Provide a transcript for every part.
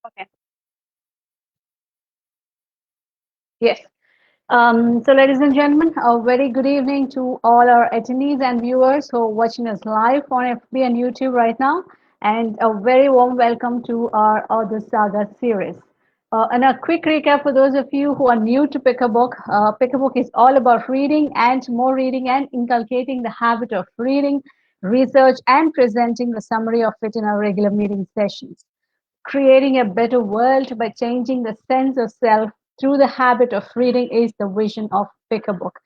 Okay. Yes. So, ladies and gentlemen, a very good evening to all our attendees and viewers who are watching us live on FB and YouTube right now, and a very warm welcome to our Author Saga series. And a quick recap for those of you who are new to Pick a Book. Pick a Book is all about reading and more reading and inculcating the habit of reading, research, and presenting the summary of it in our regular meeting sessions. Creating a better world by changing the sense of self through the habit of reading is the vision of Pick a Book.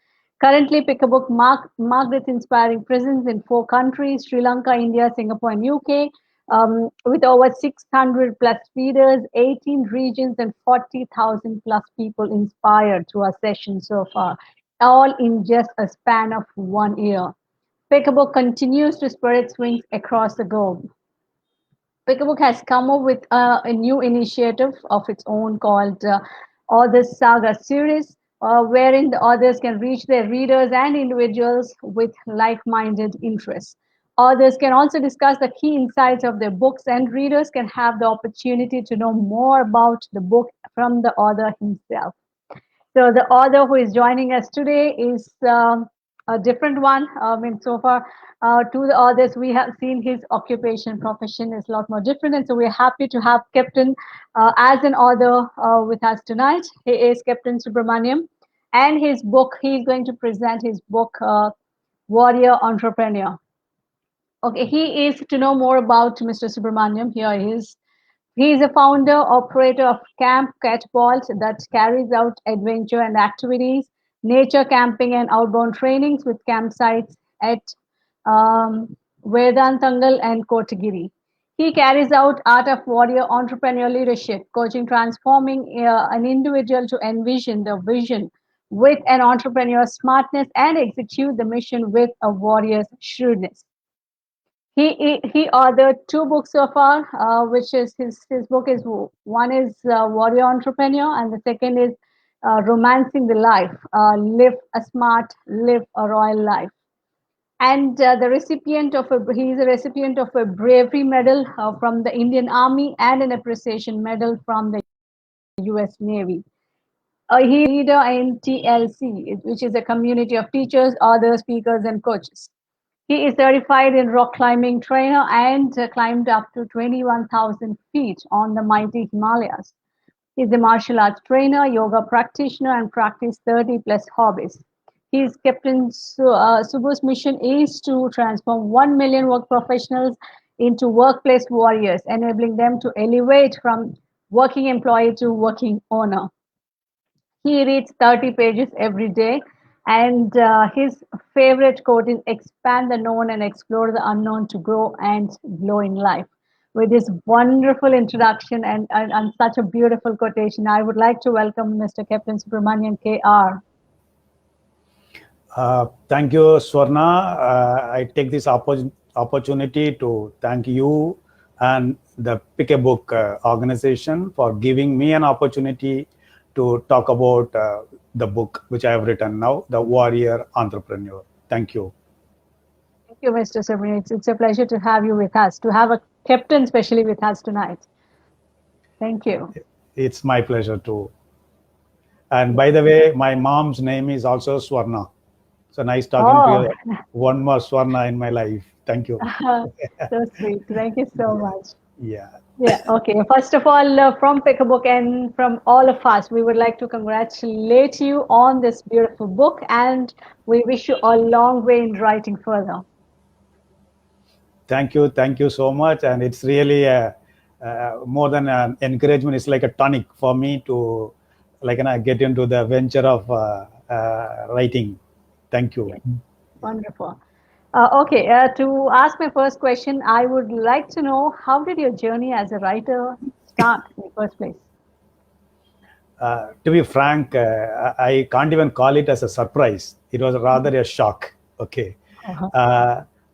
Currently, Pick a Book marked its inspiring presence in 4 countries: Sri Lanka, India, Singapore, and UK, with over 600 plus readers, 18 regions, and 40,000 plus people inspired through our session so far, all in just a span of 1 year. Pick a Book continues to spread its wings across the globe. Pickabook has come up with a new initiative of its own called Authors Saga series, wherein the authors can reach their readers and individuals with like-minded interests. Authors can also discuss the key insights of their books, and readers can have the opportunity to know more about the book from the author himself. So the author who is joining us today is a different one. I mean, so far, to the authors, we have seen his occupation, profession is a lot more different. And so we're happy to have Captain as an author with us tonight. He is Captain Subramaniam. And his book, he's going to present his book, Warrior Entrepreneur. Okay, he is to know more about Mr. Subramaniam. Here he is. He is a founder, operator of Camp Catapult that carries out adventure and activities, nature camping and outbound trainings with campsites at Vedantangal and Kotagiri. He carries out Art of Warrior Entrepreneur Leadership, coaching transforming an individual to envision the vision with an entrepreneur's smartness and execute the mission with a warrior's shrewdness. He authored 2 books so far, which is his book is one is Warrior Entrepreneur, and the second is Romancing the Life, Live a Smart, Live a Royal Life. And the recipient of he is a recipient of a bravery medal from the Indian Army and an appreciation medal from the U.S. Navy. He is a leader in TLC, which is a community of teachers, authors, speakers, and coaches. He is certified in rock climbing trainer and climbed up to 21,000 feet on the mighty Himalayas. He is a martial arts trainer, yoga practitioner, and practice 30 plus hobbies. His Captain Subbu's mission is to transform 1 million work professionals into workplace warriors, enabling them to elevate from working employee to working owner. He reads 30 pages every day, and his favorite quote is expand the known and explore the unknown to grow and glow in life. With this wonderful introduction and such a beautiful quotation, I would like to welcome Mr. Captain Subramanian KR. Thank you, Swarna. I take this opportunity to thank you and the Pick a Book organization for giving me an opportunity to talk about the book which I have written now, The Warrior Entrepreneur. Thank you. Thank you, Mr. Subramanian. It's a pleasure to have you with us, to have a captain especially with us tonight. Thank you. It's my pleasure too. And by the way, my mom's name is also Swarna. So nice talking to you. One more Swarna in my life. Thank you. So sweet. Thank you so much. Yeah. Yeah. Okay. First of all, from Pick a Book and from all of us, we would like to congratulate you on this beautiful book, and we wish you a long way in writing further. Thank you. Thank you so much. And it's really more than an encouragement. It's like a tonic for me to get into the venture of writing. Thank you. Wonderful. Okay, to ask my first question, I would like to know, how did your journey as a writer start in the first place? To be frank, I can't even call it as a surprise. It was rather a shock. Okay.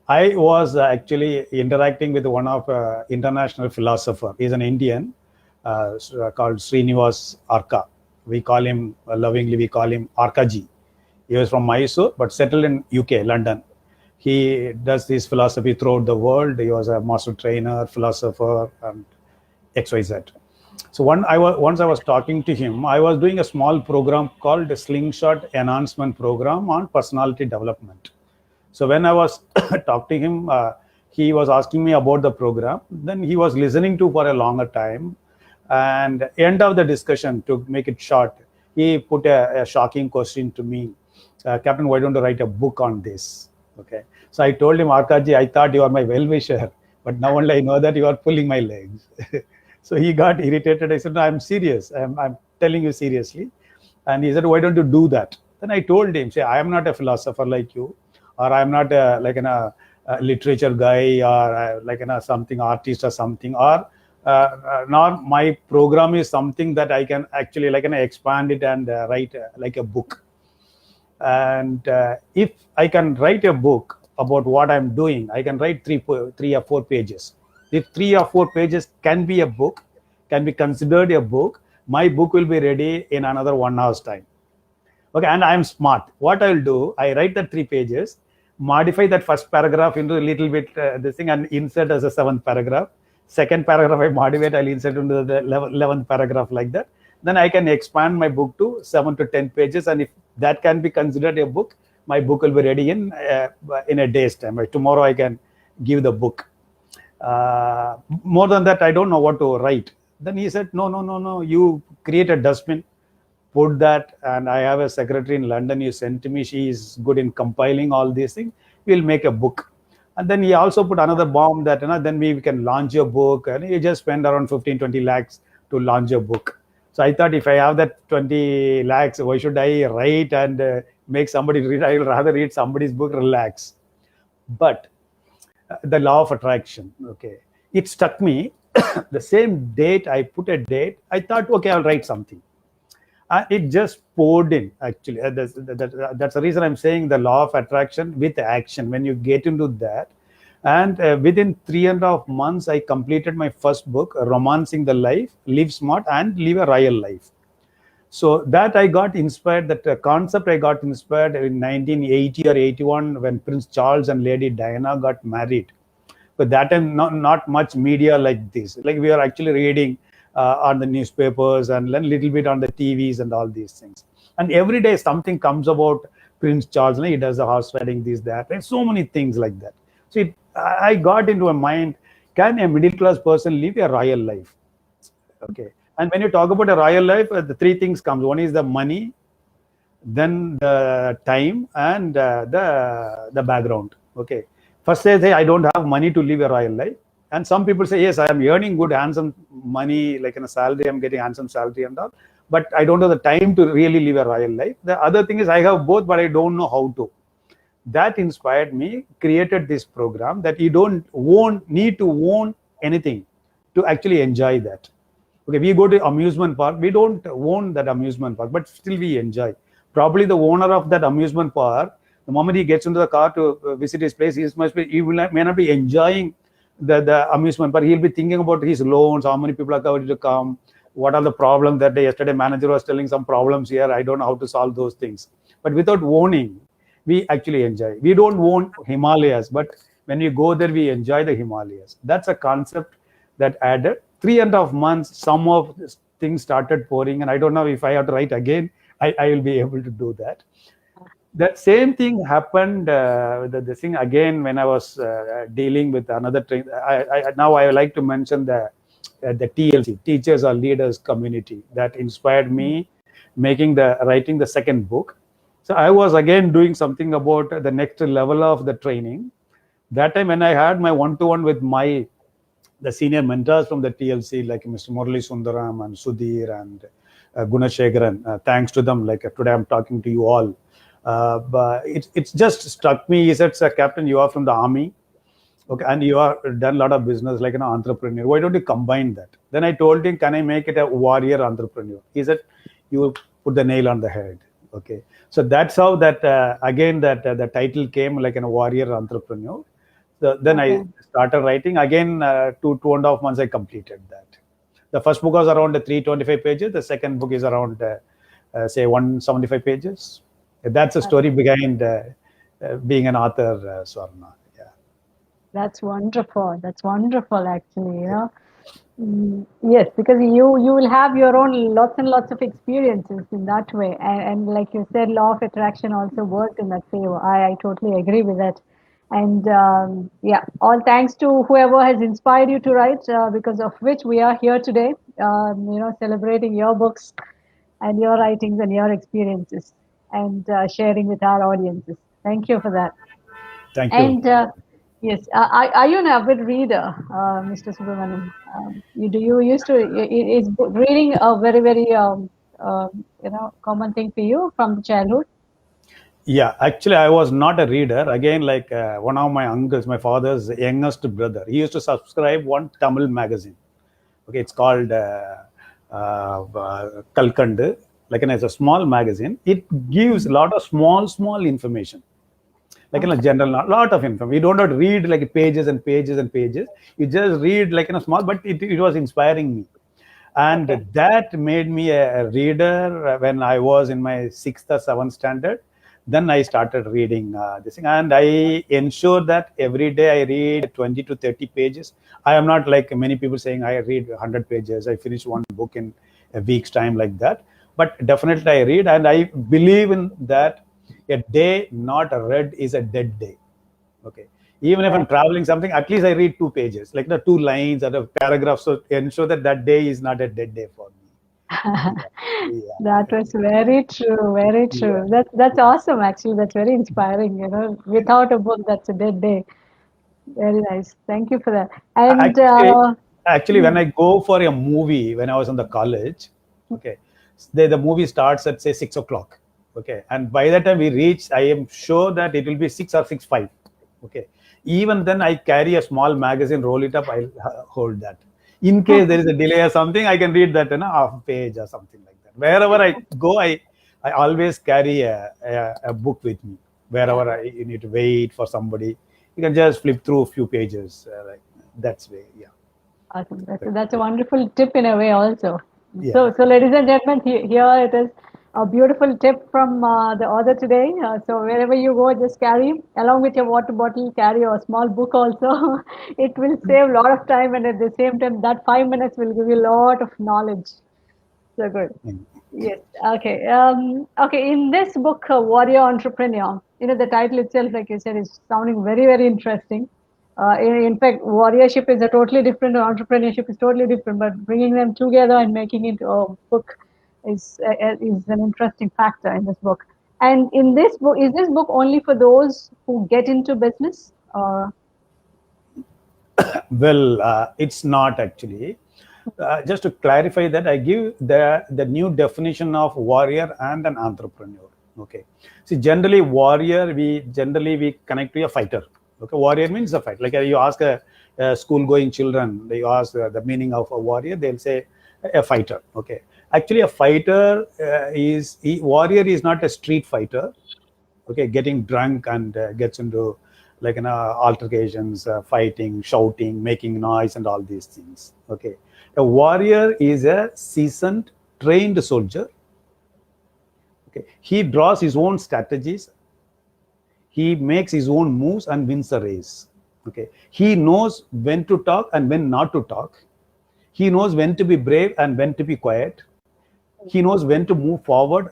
I was actually interacting with one of international philosopher. He's an Indian called Srinivas Arka. We call him, lovingly, we call him Arkaji. He was from Mysore, but settled in UK, London. He does this philosophy throughout the world. He was a master trainer, philosopher, and XYZ. So once I was talking to him, I was doing a small program called the Slingshot Enhancement Program on Personality Development. So when I was talking to him, he was asking me about the program. Then he was listening to for a longer time. And end of the discussion, to make it short, he put a shocking question to me. Captain, why don't you write a book on this? Okay. So I told him, Arkaji, I thought you are my well-wisher, but now only I know that you are pulling my legs. So he got irritated. I said, no, I'm serious. I'm telling you seriously. And he said, why don't you do that? Then I told him, say, I am not a philosopher like you, or I'm not a literature guy, or something artist or something, or nor my program is something that I can actually expand it and write like a book. And if I can write a book about what I'm doing, I can write three or four pages. If 3 or 4 pages can be a book, can be considered a book, my book will be ready in another 1 hour's time. Okay, and I'm smart. What I'll do, I write the 3 pages, modify that first paragraph into a little bit this thing, and insert as a seventh paragraph. Second paragraph I modify, I'll insert into the 11th paragraph, like that. Then I can expand my book to 7 to 10 pages, and if that can be considered a book, my book will be ready in a day's time. Right? Tomorrow I can give the book. More than that, I don't know what to write. Then he said, no, no, no, no. You create a dustbin, put that, and I have a secretary in London you sent to me. She is good in compiling all these things. We'll make a book. And then he also put another bomb that, then we can launch your book. And you just spend around 15-20 lakhs to launch your book. So I thought, if I have that 20 lakhs, why should I write and make somebody read? I will rather read somebody's book, relax. But the law of attraction, okay, it struck me. The same date, I put a date, I thought, okay, I'll write something. It just poured in, actually. That's the reason I'm saying the law of attraction with action. When you get into that, and within 3.5 months, I completed my first book, Romancing the Life, Live Smart and Live a Royal Life. So that I got inspired, that concept I got inspired in 1980 or 81, when Prince Charles and Lady Diana got married. But that time, not much media like this. Like, we are actually reading on the newspapers and a little bit on the TVs and all these things. And every day something comes about Prince Charles. He does the horse riding, this, that, and so many things like that. So I got into a mind, can a middle class person live a royal life? Okay. And when you talk about a royal life, the three things comes. One is the money, then the time, and the background. Okay. First say, I don't have money to live a royal life. And some people say, yes, I am earning good, handsome money, like in a salary, I'm getting handsome salary and all, but I don't have the time to really live a royal life. The other thing is, I have both, but I don't know how to. That inspired me, created this program, that you don't need to own anything to actually enjoy that. Okay, we go to amusement park, we don't own that amusement park, but still we enjoy. Probably the owner of that amusement park, the moment he gets into the car to visit his place, he may not be enjoying the amusement park. He'll be thinking about his loans, how many people are going to come, what are the problems that day. Yesterday manager was telling some problems here, I don't know how to solve those things. But without owning, we actually enjoy. We don't own Himalayas, but when we go there, we enjoy the Himalayas. That's a concept that added 3.5 months. Some of these things started pouring, and I don't know if I have to write again, I will be able to do that. That same thing happened, the thing again, when I was dealing with another train. Now I like to mention the TLC, Teachers or Leaders Community, that inspired me writing the second book. So I was again doing something about the next level of the training. That time when I had my one-to-one with the senior mentors from the TLC, like Mr. Murali Sundaram and Sudhir and Gunashekaran, thanks to them, like today I'm talking to you all. But it's just struck me. He said, sir, Captain, you are from the army, okay, and you are done a lot of business like an entrepreneur. Why don't you combine that? Then I told him, can I make it a warrior entrepreneur? He said, you put the nail on the head. Okay, so that's how that again that the title came, like a warrior entrepreneur. So then I started writing again. 2.5 months I completed that. The first book was around 325 pages. The second book is around say 175 pages. That's a story behind being an author, Swarna. Yeah. That's wonderful. That's wonderful, actually. Yes, because you will have your own lots and lots of experiences in that way, and like you said, law of attraction also worked in that favor. I totally agree with that, and yeah, all thanks to whoever has inspired you to write, because of which we are here today. Celebrating your books and your writings and your experiences, and sharing with our audiences. Thank you for that. Thank you. And yes, are you an avid reader, Mr. Subramaniam? You used to, is reading a very, very, common thing for you from childhood? Yeah, actually, I was not a reader. Again, like one of my uncles, my father's youngest brother, he used to subscribe one Tamil magazine. Okay, it's called Kalkandu. Like, it's a small magazine. It gives a lot of small information, like in a Okay. general, lot of information. You don't have to read like pages and pages and pages. You just read like in a small, but it was inspiring me, and Okay. that made me a reader when I was in my sixth or seventh standard. Then I started reading this thing, and I ensure that every day I read 20 to 30 pages. I am not like many people saying I read 100 pages. I finish one book in a week's time, like that. But definitely I read, and I believe in that. A day not read is a dead day. Okay. Even if I'm Right. traveling something, at least I read 2 pages, like the 2 lines or a paragraph, so ensure that that day is not a dead day for me. Yeah, That yeah, was very true, very yeah, true. That's yeah. awesome, actually. That's very inspiring. Without a book, that's a dead day. Very nice. Thank you for that. And Actually, actually, when hmm, I go for a movie, when I was in the college, okay, the movie starts at say 6 o'clock, okay, and by the time we reach, I am sure that it will be 6 or 6:05, okay. Even then, I carry a small magazine, roll it up, I'll hold that. In case there is a delay or something, I can read that in a half page or something like that. Wherever I go, I always carry a book with me. Wherever you need to wait for somebody, you can just flip through a few pages. Like that's way, yeah. awesome. That's a wonderful tip in a way also. Yeah. So ladies and gentlemen, here it is, a beautiful tip from the author today. So wherever you go, just carry along with your water bottle, carry a small book also. It will save a lot of time, and at the same time, that 5 minutes will give you a lot of knowledge. So good. Mm. Yes. Okay. Okay. In this book, Warrior Entrepreneur, the title itself, like you said, is sounding very, very interesting. In fact, warriorship is a totally different, and entrepreneurship is totally different. But bringing them together and making it a book is an interesting factor in this book. And in this book, is this book only for those who get into business? Well, it's not actually. Just to clarify that, I give the new definition of warrior and an entrepreneur. Okay. See, generally, warrior we connect to a fighter. Okay, warrior means a fight. Like you ask a school-going children, they ask the meaning of a warrior, they'll say a fighter. Okay. Actually, a fighter warrior is not a street fighter. Okay, getting drunk and gets into like altercations, fighting, shouting, making noise, and all these things. Okay, a warrior is a seasoned, trained soldier. Okay, he draws his own strategies, he makes his own moves and wins the race. Okay, he knows when to talk and when not to talk. He knows when to be brave and when to be quiet. He knows when to move forward,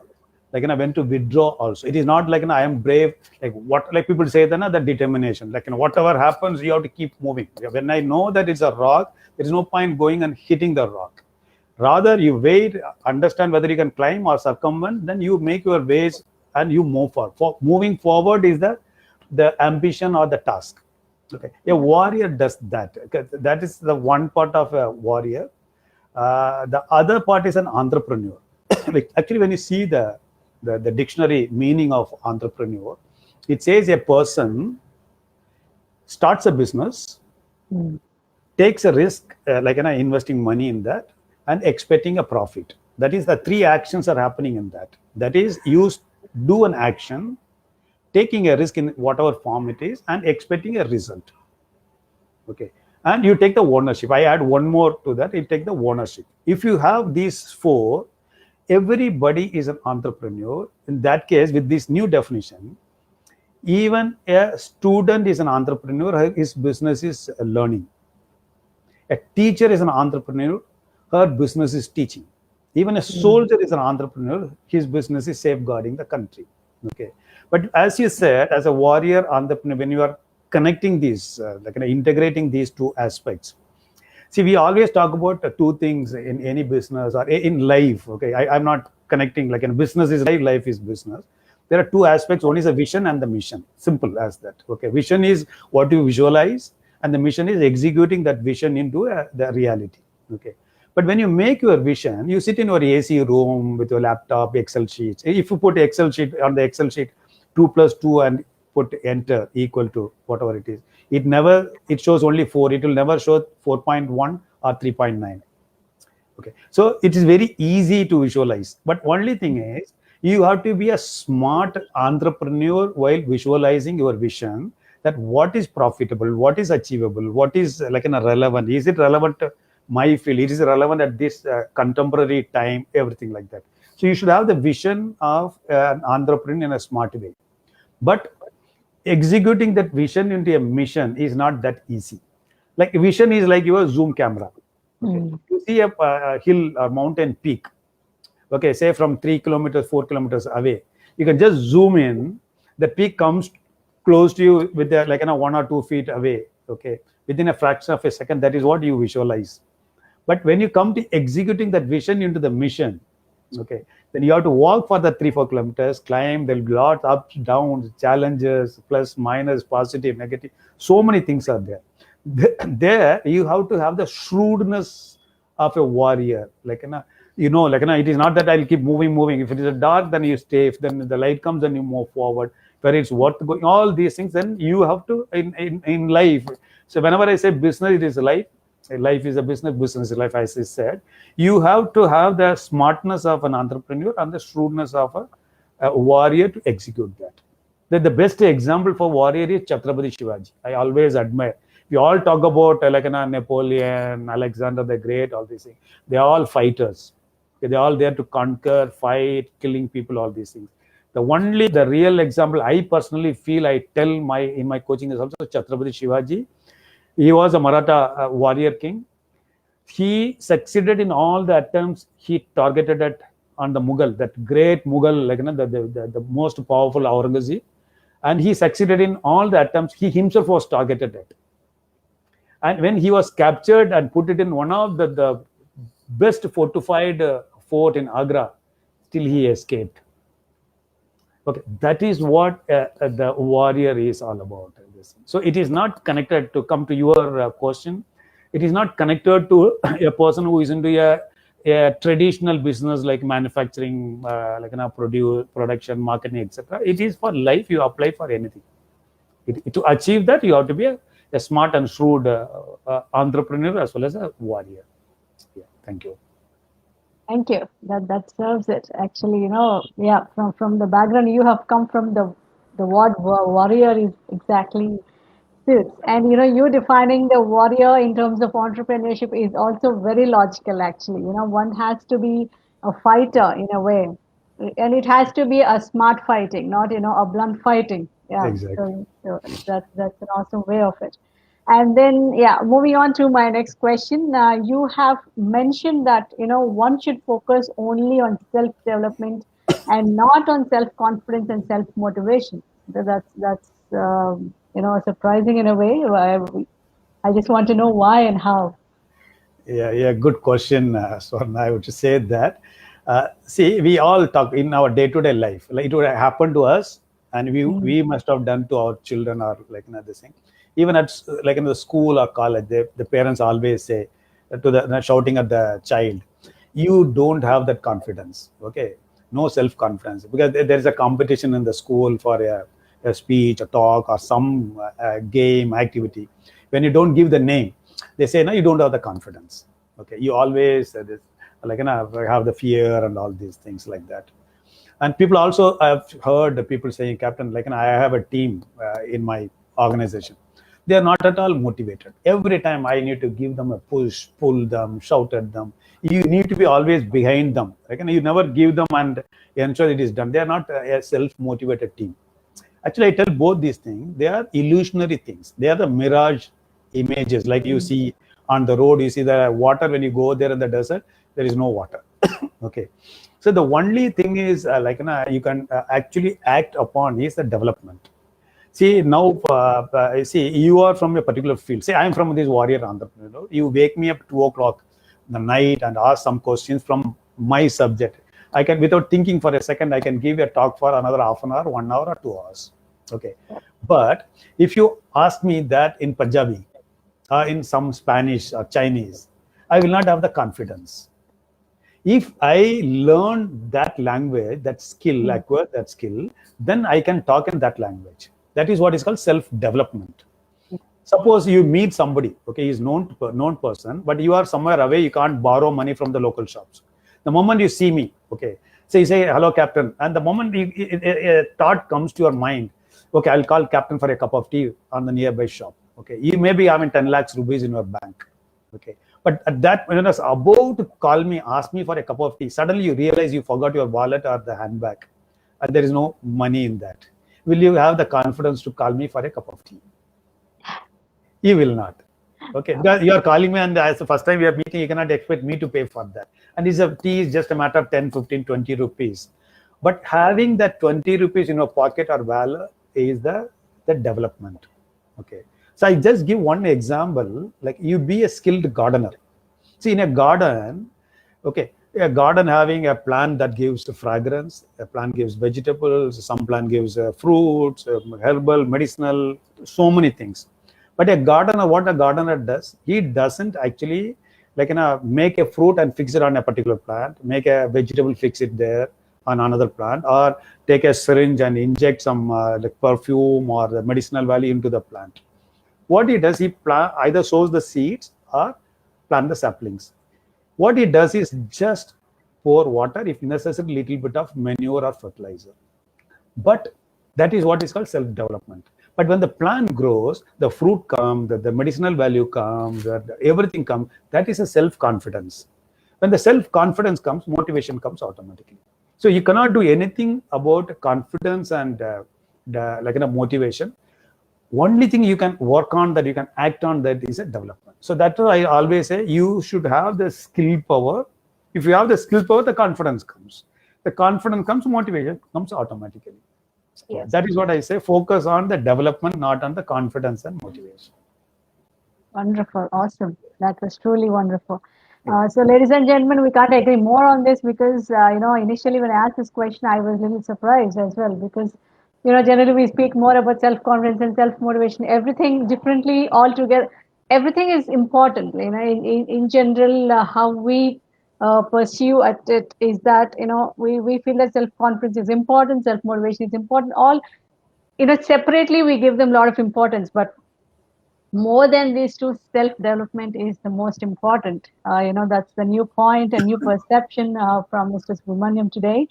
like when to withdraw also. It is not like I am brave, like what like people say, then the determination, like whatever happens, you have to keep moving. When I know that it's a rock, there is no point going and hitting the rock. Rather, you wait, understand whether you can climb or circumvent, then you make your ways and you move forward. For moving forward is the ambition or the task. Okay, a warrior does that. Okay, that is the one part of a warrior. The other part is an entrepreneur. Actually, when you see the dictionary meaning of entrepreneur, it says a person starts a business, Mm. takes a risk, like investing money in that, and expecting a profit. That is the three actions are happening in that. That is, you do an action, taking a risk in whatever form it is, and expecting a result. Okay, and you take the ownership. I add one more to that. You take the ownership. If you have these four, everybody is an entrepreneur. In that case, with this new definition, even a student is an entrepreneur. His business is learning. A teacher is an entrepreneur, her business is teaching. Even a Mm. soldier is an entrepreneur, his business is safeguarding the country. Okay. But as you said, as a warrior entrepreneur, when you are connecting these, integrating these two aspects, see, we always talk about two things in any business or in life. Okay, I'm not connecting like in business is life is business. There are two aspects. One is a vision and the mission. Simple as that. Okay, vision is what you visualize, and the mission is executing that vision into the reality. Okay, but when you make your vision, you sit in your AC room with your laptop, Excel sheets. If you put Excel sheet on the Excel sheet, 2 plus 2 and put enter equal to whatever it is, it shows only 4. It will never show 4.1 or 3.9. Okay, so it is very easy to visualize, but only thing is you have to be a smart entrepreneur while visualizing your vision, that what is profitable, what is achievable, what is relevant, is it relevant to my field, it is relevant at this contemporary time, everything like that. So you should have the vision of an entrepreneur in a smart way, but executing that vision into a mission is not that easy. Like vision is like your zoom camera. Okay, Mm. you see a hill or mountain peak. Okay, say from 3 kilometers, 4 kilometers away, you can just zoom in. The peak comes close to you with 1 or 2 feet away. Okay, within a fraction of a second. That is what you visualize. But when you come to executing that vision into the mission, okay, then you have to walk for the 3 4 kilometers, climb. There'll be lots ups, downs, challenges, plus, minus, positive, negative. So many things are there. There you have to have the shrewdness of a warrior. It is not that I'll keep moving. If it is a dark, then you stay. If then the light comes, then you move forward. Where it's worth going, all these things, then you have to in life. So whenever I say business, it is life. Life is a business, business is life, as I said. You have to have the smartness of an entrepreneur and the shrewdness of a warrior to execute that. The best example for warrior is Chhatrapati Shivaji. I always admire. We all talk about Napoleon, Alexander the Great, all these things. They are all fighters. They're all there to conquer, fight, killing people, all these things. The real example I personally feel I tell in my coaching is also Chhatrapati Shivaji. He was a Maratha warrior king. He succeeded in all the attempts he targeted at on the Mughal, that great Mughal, the most powerful Aurangzeb, and he succeeded in all the attempts he himself was targeted at. And when he was captured and put it in one of the best fortified fort in Agra, still he escaped. Okay, that is what the warrior is all about. So it is not connected, to come to your question, it is not connected to a person who is into a traditional business like manufacturing, production, marketing, etc. It is for life. You apply for anything. To achieve that, you have to be a smart and shrewd entrepreneur as well as a warrior. Yeah, thank you. Thank you. That serves it. Actually, yeah, from the background you have come from, the word warrior is exactly suits. And you defining the warrior in terms of entrepreneurship is also very logical. Actually, one has to be a fighter in a way, and it has to be a smart fighting, not a blunt fighting. Yeah. Exactly. So that's an awesome way of it. And then, yeah, moving on to my next question. You have mentioned that, one should focus only on self-development and not on self-confidence and self-motivation. That's surprising in a way. I just want to know why and how. Yeah, good question, Swarna. I would say that. See, we all talk in our day-to-day life. Like it would happen to us, and Mm. we must have done to our children, or this thing. Even at in the school or college, the parents always say shouting at the child, "You don't have that confidence." Okay, no self-confidence, because there is a competition in the school for a speech, a talk, or some game activity. When you don't give the name, they say, no, you don't have the confidence. Okay, you always this, have the fear and all these things like that. And people also, I've heard people saying, Captain, I have a team in my organization. They are not at all motivated. Every time I need to give them a push, pull them, shout at them. You need to be always behind them. You never give them and ensure it is done. They are not a self-motivated team. Actually, I tell both these things. They are illusionary things. They are the mirage images, like you Mm. see On the road, you see the water. When you go there in the desert, there is no water. Okay. So the only thing is you can actually act upon is the development. See now, see you are from a particular field. Say I am from this warrior entrepreneur. You wake me up 2 o'clock in the night and ask some questions from my subject. I can, without thinking for a second, I can give a talk for another half an hour, 1 hour, or 2 hours. Okay, but if you ask me that in Punjabi, in some Spanish or Chinese, I will not have the confidence. If I learn that language, that skill, acquire that skill, then I can talk in that language. That is what is called self-development. Suppose you meet somebody, okay, he's known person, but you are somewhere away, you can't borrow money from the local shops. The moment you see me, okay, so you say, hello, Captain, and the moment a thought comes to your mind, okay, I'll call Captain for a cup of tea on the nearby shop. Okay, you may be having 10 lakhs rupees in your bank. Okay, but at that, when you're about to call me, ask me for a cup of tea, suddenly you realize you forgot your wallet or the handbag, and there is no money in that. Will you have the confidence to call me for a cup of tea? You will not. Okay, because you are calling me, and as the first time we are meeting, you cannot expect me to pay for that. And this tea is just a matter of 10, 15, 20 rupees. But having that 20 rupees in your pocket or wallet is the development. Okay. So I just give one example, like you be a skilled gardener. See, in a garden, okay, a garden having a plant that gives the fragrance, a plant gives vegetables, some plant gives fruits, herbal, medicinal, so many things. But a gardener, what a gardener does, he doesn't actually make a fruit and fix it on a particular plant, make a vegetable, fix it there on another plant, or take a syringe and inject some like perfume or the medicinal value into the plant. What he does, he either sows the seeds or plant the saplings. What he does is just pour water, if necessary, little bit of manure or fertilizer. But that is what is called self-development. But when the plant grows, the fruit comes, the medicinal value comes, everything comes. That is a self-confidence. When the self-confidence comes, motivation comes automatically. So you cannot do anything about confidence and motivation. Only thing you can work on, that you can act on, that is a development. So that's why I always say you should have the skill power. If you have the skill power, the confidence comes. The confidence comes, motivation comes automatically. Yes. That is what I say. Focus on the development, not on the confidence and motivation. Wonderful. Awesome. That was truly wonderful. So, ladies and gentlemen, we can't agree more on this because, initially when I asked this question, I was a little surprised as well because, generally we speak more about self-confidence and self-motivation, everything differently altogether. Everything is important, in general, how we pursue at it is that, we feel that self-confidence is important, self-motivation is important. All, separately we give them a lot of importance, but more than these two, self-development is the most important. That's the new point and new perception from Mr. Subramaniam today.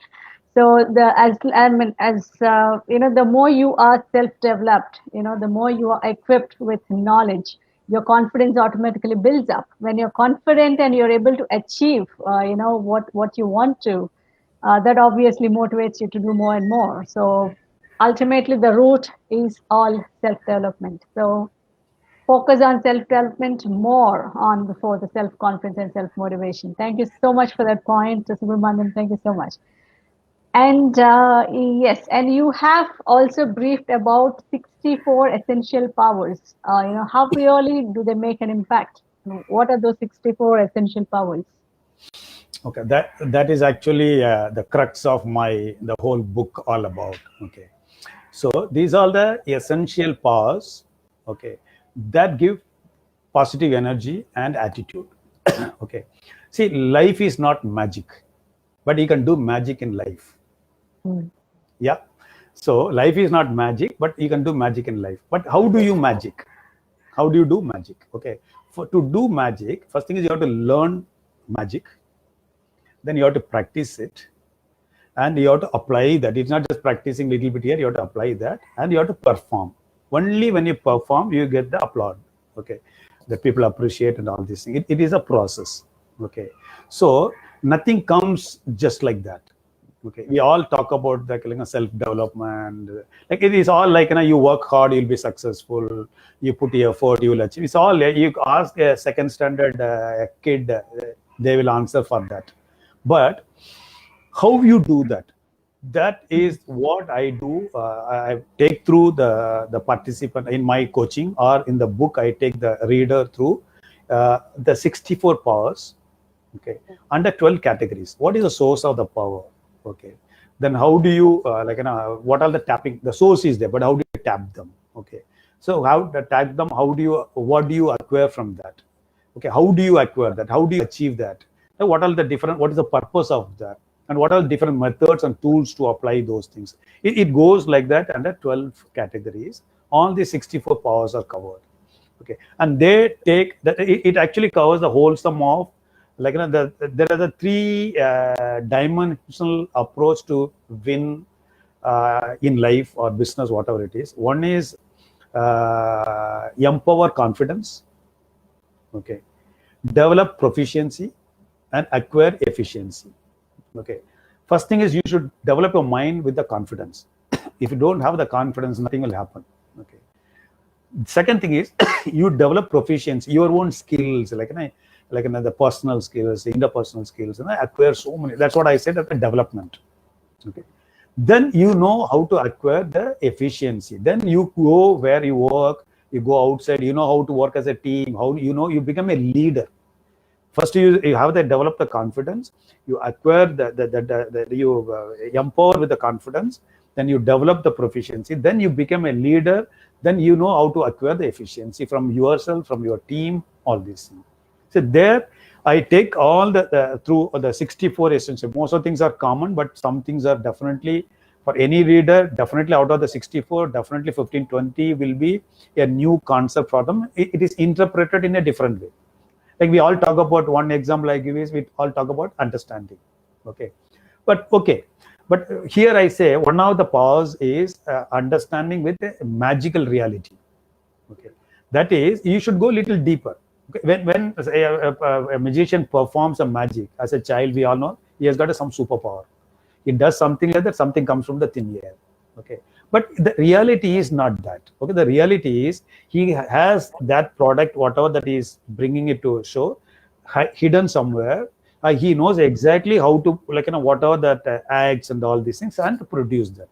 So the more you are self-developed, the more you are equipped with knowledge, your confidence automatically builds up. When you're confident and you're able to achieve, what you want to, that obviously motivates you to do more and more. So ultimately, the root is all self-development. So focus on self-development more on before the self-confidence and self-motivation. Thank you so much for that point, Subramaniam. Thank you so much. And yes, and you have also briefed about 64 essential powers. How really do they make an impact? What are those 64 essential powers? Okay, that is actually the crux of the whole book all about. Okay, so these are the essential powers. Okay, that give positive energy and attitude. Okay, see, life is not magic, but you can do magic in life. Yeah, so life is not magic, but you can do magic in life. But how do you magic? How do you do magic? Okay, to do magic, first thing is you have to learn magic, then you have to practice it, and you have to apply that. It's not just practicing little bit here, you have to apply that, and you have to perform. Only when you perform, you get the applaud. Okay, that people appreciate and all these things. It is a process. Okay, so nothing comes just like that. Okay, we all talk about the self development. Like it is all like you work hard, you'll be successful. You put your effort, you will achieve. It's all you ask a second standard kid, they will answer for that. But how you do that? That is what I do. I take through the participant in my coaching, or in the book I take the reader through the 64 powers. Okay, under 12 categories. What is the source of the power? Okay, then how do you what are the tapping? The source is there, but how do you tap them? Okay, so how to tap them? How do you, what do you acquire from that? Okay, how do you acquire that? How do you achieve that? Now, what are the different, what is the purpose of that? And what are the different methods and tools to apply those things? It goes like that under 12 categories. All the 64 powers are covered. Okay, and they take that, it actually covers the whole sum of, like there are the three dimensional approach to win in life or business, whatever it is. One is empower confidence. Okay, develop proficiency, and acquire efficiency. Okay, first thing is you should develop your mind with the confidence. If you don't have the confidence, nothing will happen. Okay, second thing is you develop proficiency, your own skills, the personal skills, the interpersonal skills, and acquire so many. That's what I said at the development. Okay, then you know how to acquire the efficiency. Then you go where you work, you go outside, you know how to work as a team, how you become a leader. First, you have to develop the confidence. You acquire you empower with the confidence. Then you develop the proficiency. Then you become a leader. Then you know how to acquire the efficiency from yourself, from your team, all these things. So there, I take all through the 64 essential. Most of the things are common, but some things are definitely for any reader. Definitely out of the 64, definitely 15, 20 will be a new concept for them. It is interpreted in a different way. Like we all talk about, one example I give is we all talk about understanding. Okay, but here I say one of the powers is understanding with a magical reality. Okay, that is, you should go a little deeper. Okay? When a magician performs a magic as a child, we all know he has got some superpower. He does something like that, something comes from the thin air. Okay, but the reality is not that. Okay, the reality is he has that product, whatever that is bringing it to show, hidden somewhere. He knows exactly how to, whatever that acts and all these things, and to produce that.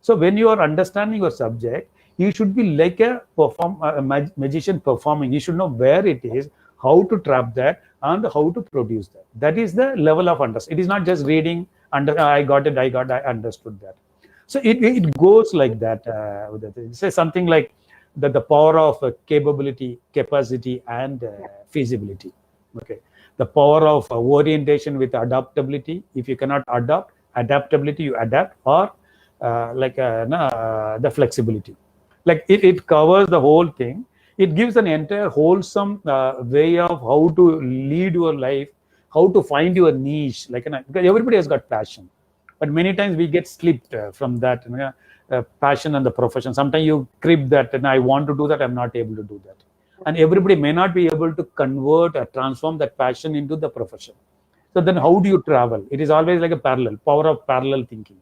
So when you are understanding your subject, you should be like a magician performing. You should know where it is, how to trap that, and how to produce that. That is the level of understanding. It is not just reading, I got it, I understood that. So it goes like that. It says something like that the power of capability, capacity, and feasibility. Okay, the power of orientation with adaptability. If you cannot adapt, adaptability, you adapt, or the flexibility. Like it covers the whole thing. It gives an entire wholesome way of how to lead your life, how to find your niche. Because everybody has got passion, but many times we get slipped from that passion and the profession. Sometimes you crib that, and I want to do that, I'm not able to do that. And everybody may not be able to convert or transform that passion into the profession. So then how do you travel? It is always like a parallel, power of parallel thinking.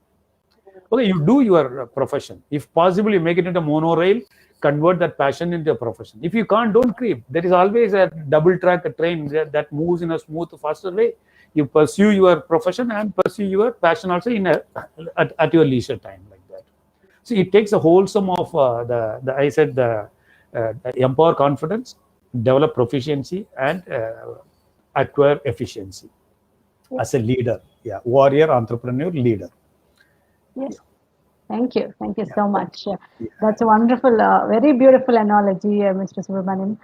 Okay, you do your profession. If possible, you make it into monorail, convert that passion into a profession. If you can't, don't creep. There is always a double track train that moves in a smooth, faster way. You pursue your profession and pursue your passion also at your leisure time, like that. So it takes a wholesome of the empower confidence, develop proficiency, and acquire efficiency as a leader. Yeah, warrior, entrepreneur, leader. Yes. Thank you. Thank you so much. That's a wonderful, very beautiful analogy, Mr. Subramanian.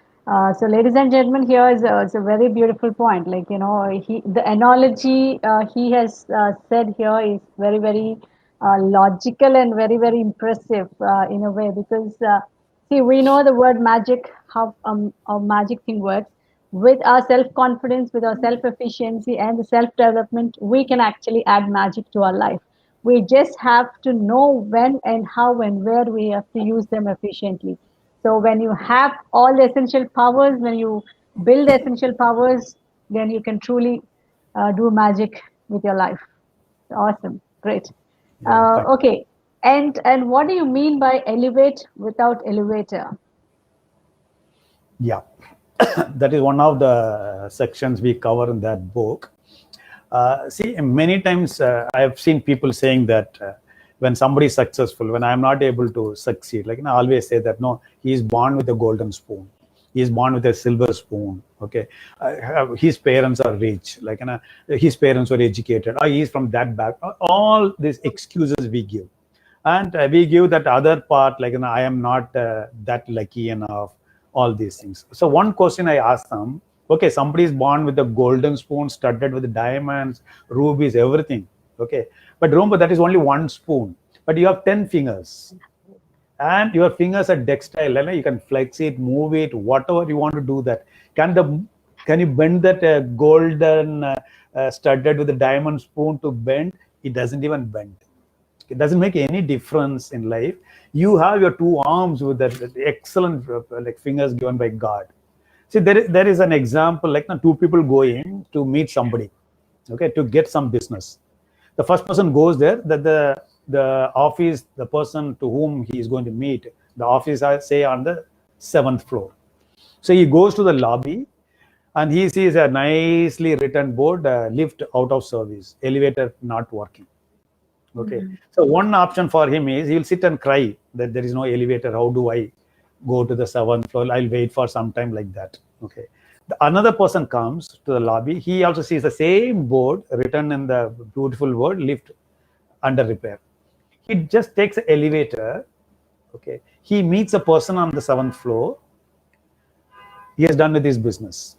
So, ladies and gentlemen, here is it's a very beautiful point. Like, the analogy he has said here is very, very logical and very, very impressive in a way, because, see, we know the word magic, how magic thing works. With our self confidence, with our self efficiency, and the self development, we can actually add magic to our life. We just have to know when and how and where we have to use them efficiently. So when you have all the essential powers, when you build the essential powers, then you can truly do magic with your life. Awesome. Great. Yeah, thank Okay. And what do you mean by elevate without elevator? Yeah, that is one of the sections we cover in that book. See, many times I have seen people saying that when somebody is successful, when I am not able to succeed, like, I always say that no, he is born with a golden spoon. He is born with a silver spoon. Okay, his parents are rich. Like, his parents were educated. Or he is from that back. All these excuses we give, and we give that other part, like, I am not that lucky enough, all these things. So one question I ask them, okay, somebody is born with a golden spoon studded with diamonds, rubies, everything, okay, but remember that is only one spoon, but you have 10 fingers, and your fingers are dextile, and you can flex it, move it, whatever you want to do. That can you bend that golden studded with a diamond spoon to bend? It doesn't even bend. It doesn't make any difference in life. You have your two arms with that excellent like fingers given by God. See, there is an example, like now, two people going to meet somebody, okay, to get some business. The first person goes there, that the office, the person to whom he is going to meet, the office, I say, on the 7th floor. So he goes to the lobby, and he sees a nicely written board, lift out of service, elevator not working. Okay. Mhm. So one option for him is he'll sit and cry that there is no elevator. How do I go to the 7th floor? I'll wait for some time, like that. Okay. Another person comes to the lobby. He also sees the same board written in the beautiful word lift under repair. He just takes the elevator. Okay. He meets a person on the 7th floor. He has done with his business.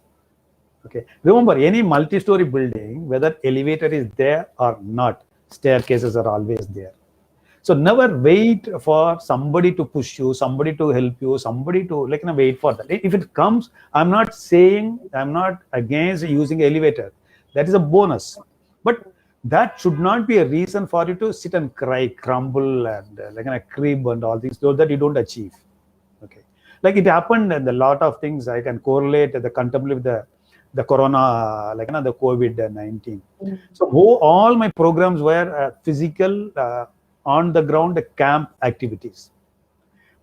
Okay. Remember, any multi-story building, whether elevator is there or not, staircases are always there. So never wait for somebody to push you, somebody to help you, somebody to wait for that. If it comes, I'm not saying, I'm not against using elevator. That is a bonus. But that should not be a reason for you to sit and cry, crumble, and crib and all things, so that you don't achieve. Okay. Like it happened, and a lot of things I can correlate the contemporary with the corona, the COVID-19. Mm. So all my programs were physical, on the ground camp activities.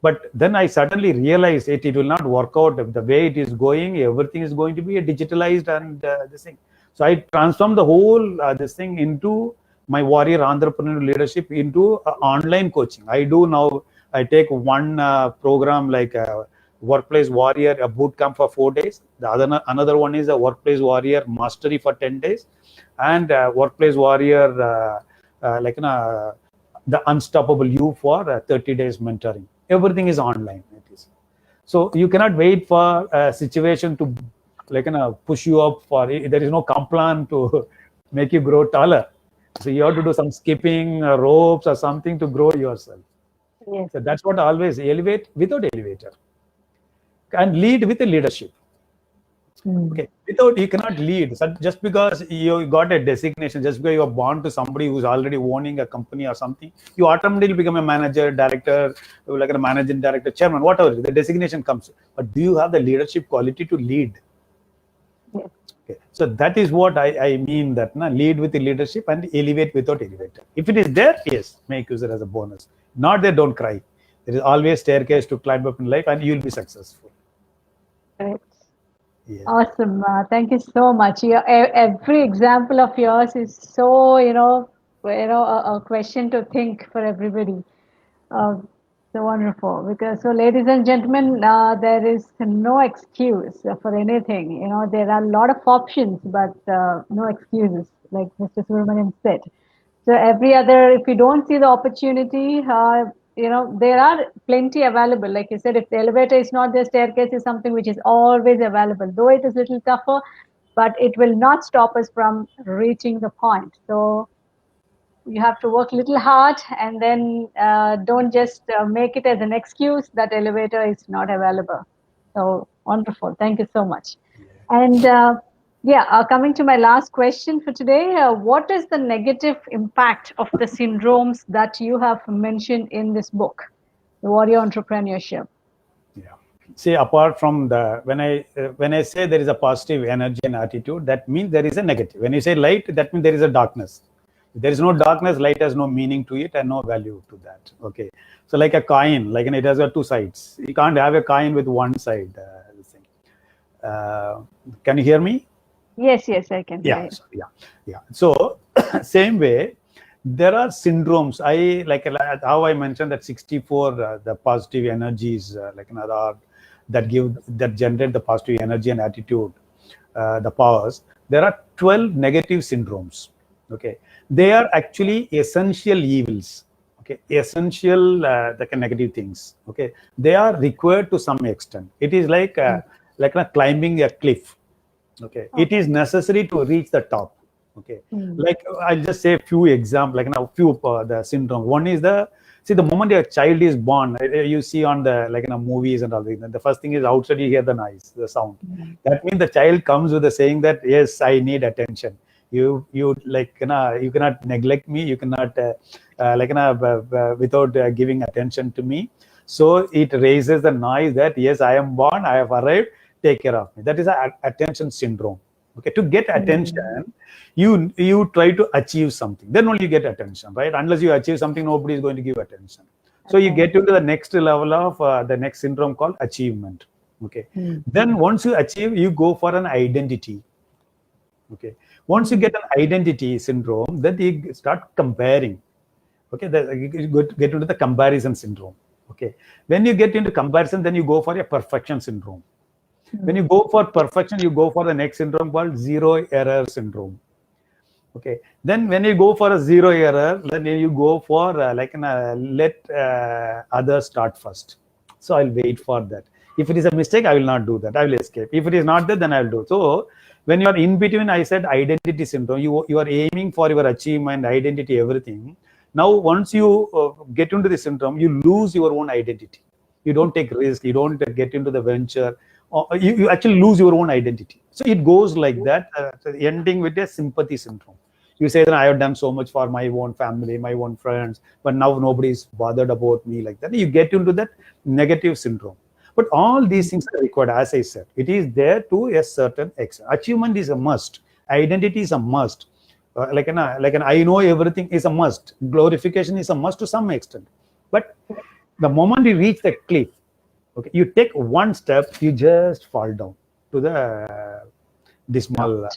But then I suddenly realized it will not work out. The way it is going, everything is going to be digitalized, and this thing. So I transformed the whole this thing into my warrior entrepreneur leadership into online coaching. I do now. I take one program like workplace warrior, a boot camp for 4 days. The other another one is a workplace warrior mastery for 10 days, and workplace warrior the unstoppable you for 30 days mentoring. Everything is online. It is. So you cannot wait for a situation to push you up. For there is no plan to make you grow taller. So you have to do some skipping, ropes or something to grow yourself. Yes. So that's what I always elevate without elevator, and lead with a leadership. Mm. Okay, without, you cannot lead. So just because you got a designation, just because you are born to somebody who's already owning a company or something, you automatically become a manager, director, like a managing director, chairman, whatever. The designation comes. But do you have the leadership quality to lead? Yes. Okay. So that is what I mean, that lead with the leadership and elevate without elevator. If it is there, yes, make use it as a bonus. Not there, don't cry. There is always staircase to climb up in life, and you will be successful. Right. Yeah. Awesome. Thank you so much. Every example of yours is so, a question to think for everybody. Uh, so wonderful. Because, so ladies and gentlemen, there is no excuse for anything. There are a lot of options, but no excuses, like Mr. Subramanian said. So every other, if you don't see the opportunity, there are plenty available. Like you said, if the elevator is not there, staircase is something which is always available. Though it is a little tougher, but it will not stop us from reaching the point. So you have to work a little hard, and then don't just make it as an excuse that elevator is not available. So wonderful. Thank you so much. And yeah, coming to my last question for today, what is the negative impact of the syndromes that you have mentioned in this book, The Warrior Entrepreneurship? Yeah. See, apart from the when I say there is a positive energy and attitude, that means there is a negative. When you say light, that means there is a darkness. There is no darkness, light has no meaning to it and no value to that. Okay, so like a coin, like it has got two sides. You can't have a coin with one side. Can you hear me? Yes, yes, I can hear Yeah, you. so, yeah. So same way, there are syndromes. I like how I mentioned that 64 the positive energies like another that generate the positive energy and attitude, the powers. There are 12 negative syndromes. Okay, they are actually essential evils. Okay, essential like negative things. Okay, they are required to some extent. It is like climbing a cliff. Okay, it is necessary to reach the top. Okay, like I'll just say a few examples, like now few the syndrome. One is the moment your child is born, you see on the movies and all this, the first thing is outside you hear the noise, the sound. That means the child comes with the saying that yes, I need attention. You like you cannot neglect me. You cannot without giving attention to me. So it raises the noise that yes, I am born, I have arrived, take care of me. That is a attention syndrome. Okay, to get attention, you try to achieve something, then only you get attention, right? Unless you achieve something, nobody is going to give attention. So you get into the next level of the next syndrome called achievement. Okay, then once you achieve, you go for an identity. Okay, once you get an identity syndrome, then you start comparing. Okay, you get into the comparison syndrome. Okay, when you get into comparison, then you go for a perfection syndrome. When you go for perfection, you go for the next syndrome called zero error syndrome. Okay, then when you go for a zero error, then you go for let others start first. So I'll wait for that. If it is a mistake, I will not do that. I will escape. If it is not that, then I will do. So when you are in between, I said identity syndrome. You are aiming for your achievement, identity, everything. Now once you get into the syndrome, you lose your own identity. You don't take risk. You don't get into the venture. You actually lose your own identity. So it goes like that, ending with a sympathy syndrome. You say that I have done so much for my own family, my own friends, but now nobody is bothered about me, like that. You get into that negative syndrome. But all these things are required, as I said. It is there to a certain extent. Achievement is a must. Identity is a must. Like an I know everything is a must. Glorification is a must to some extent. But the moment you reach the cliff, okay, you take one step, you just fall down to the dismal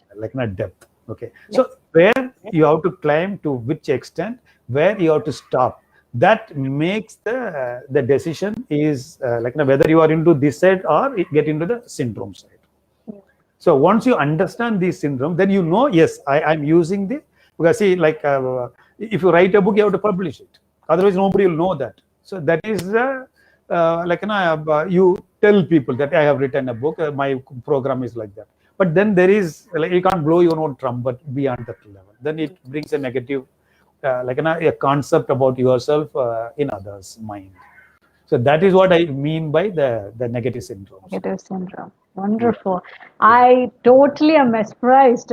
depth. Okay, so where you have to climb, to which extent, where you have to stop, that makes the decision is whether you are into this side or get into the syndrome side. So once you understand this syndrome, then you know, yes, I'm using the, because see, if you write a book, you have to publish it. Otherwise, nobody will know that. So that is you tell people that I have written a book, my program is like that. But then there is, you can't blow your own trumpet beyond that level. Then it brings a negative, a concept about yourself in others' mind. So that is what I mean by the negative syndromes. Negative syndrome. Wonderful. I totally am mesmerized,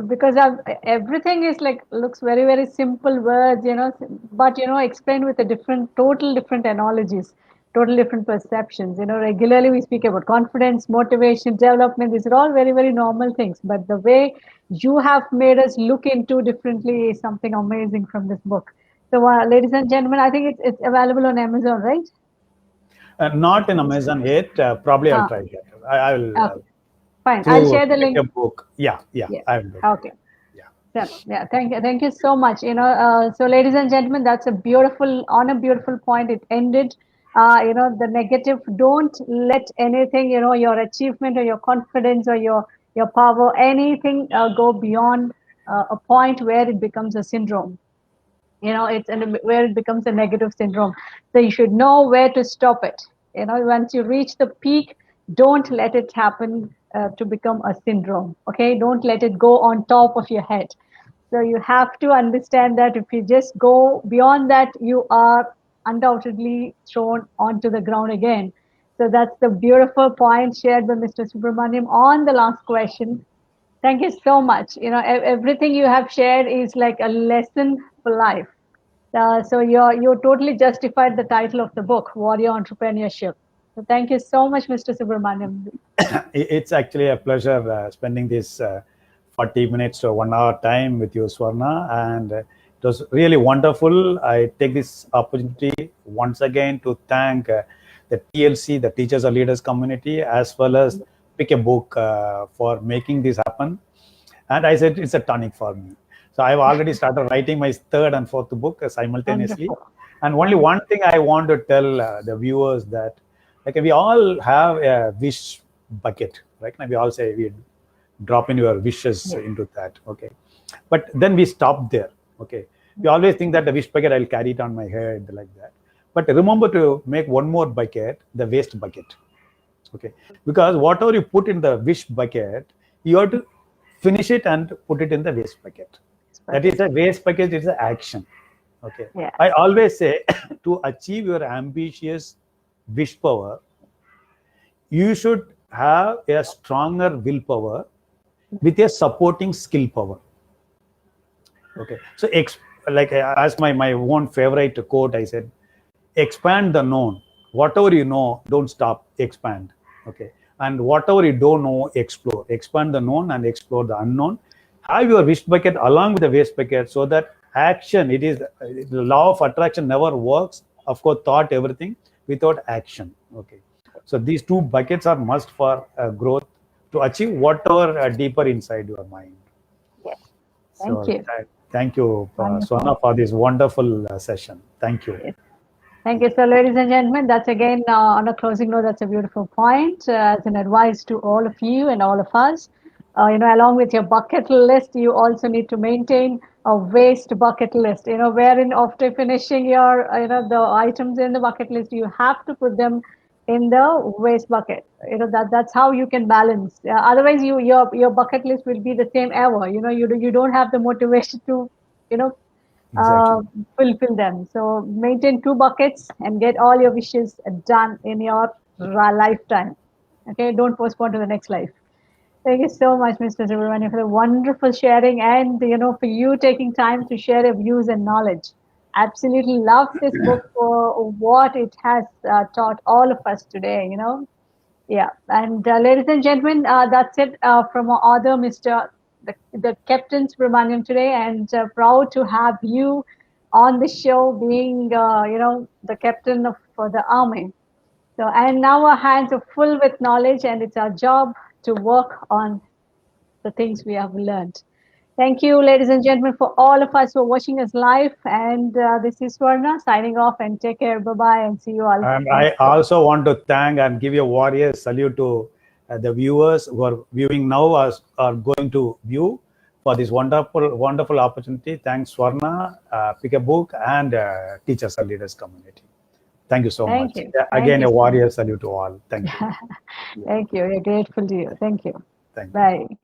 because everything is like looks very, very simple words, but explained with a total different analogies, total different perceptions. Regularly we speak about confidence, motivation, development. These are all very, very normal things. But the way you have made us look into differently is something amazing from this book. So, ladies and gentlemen, I think it's available on Amazon, right? Not in Amazon yet. Probably I'll Ah, try that. I will okay. Fine. I'll through share the like a link. book. Yeah, Yeah. I will do that. Okay. Yeah. Yeah. Thank you so much. So ladies and gentlemen, that's on a beautiful point. It ended. The negative. Don't let anything, your achievement or your confidence or your power, anything go beyond a point where it becomes a syndrome. Where it becomes a negative syndrome. So you should know where to stop it. Once you reach the peak, don't let it happen to become a syndrome. Okay, don't let it go on top of your head. So you have to understand that if you just go beyond that, you are undoubtedly thrown onto the ground again. So that's the beautiful point shared by Mr. Subramaniam on the last question. Thank you so much. Everything you have shared is like a lesson for life. So you totally justified the title of the book, Warrior Entrepreneurship. So thank you so much, Mr. Subramaniam. It's actually a pleasure spending this 40 minutes to 1 hour time with you, Swarna. And was really wonderful. I take this opportunity once again to thank the TLC, the Teachers or Leaders community, as well as Pick a Book for making this happen. And I said it's a tonic for me. So I've already started writing my third and fourth book simultaneously. Wonderful. And only one thing I want to tell the viewers that, like, we all have a wish bucket, right? And we all say we drop in your wishes Yes. into that, okay? But then we stop there, okay? We always think that the wish bucket, I'll carry it on my head like that. But remember to make one more bucket, the waste bucket, okay? Because whatever you put in the wish bucket, you have to finish it and put it in the waste bucket. That is a waste bucket, it's an action, okay? Yeah. I always say to achieve your ambitious wish power, you should have a stronger willpower with a supporting skill power. Okay, so like as my own favorite quote, I said, expand the known. Whatever you know, don't stop, expand. Okay, and whatever you don't know, explore. Expand the known and explore the unknown. Have your wish bucket along with the waste bucket, so that action, it is the law of attraction never works. Of course, thought everything without action. Okay, so these two buckets are must for growth to achieve whatever deeper inside your mind. Yes. So Thank you. thank you, Wonderful. Swarna, for this wonderful session. Thank you. Yes. Thank you. So, ladies and gentlemen, that's again on a closing note, that's a beautiful point as an advice to all of you and all of us. Along with your bucket list, you also need to maintain a waste bucket list. Wherein after finishing your, the items in the bucket list, you have to put them in the waste bucket. That's how you can balance. Otherwise, your bucket list will be the same ever. You don't have the motivation to, you know, Exactly. fulfill them. So maintain two buckets and get all your wishes done in your lifetime. Okay, don't postpone to the next life. Thank you so much, Mr. Subramanian, for the wonderful sharing and for you taking time to share your views and knowledge. Absolutely love this book for what it has taught all of us today. Yeah, and ladies and gentlemen, that's it from our author, Mr. The Captain Subramanian today, and proud to have you on the show, being the captain of for the army. So, and now our hands are full with knowledge, and it's our job to work on the things we have learned. Thank you, ladies and gentlemen, for all of us who are watching us live. And this is Swarna signing off, and take care. Bye bye, and see you all And I next time. also want to thank and give a warrior salute to the viewers who are viewing now, as are going to view, for this wonderful opportunity. Thanks, Swarna, Pick a Book, and Teachers and Leaders community. Thank you so Thank much. you. Again, Thank you a so much. warrior salute to all. Thank you. Thank you. We're grateful to you. Thank you. Thank you. Bye.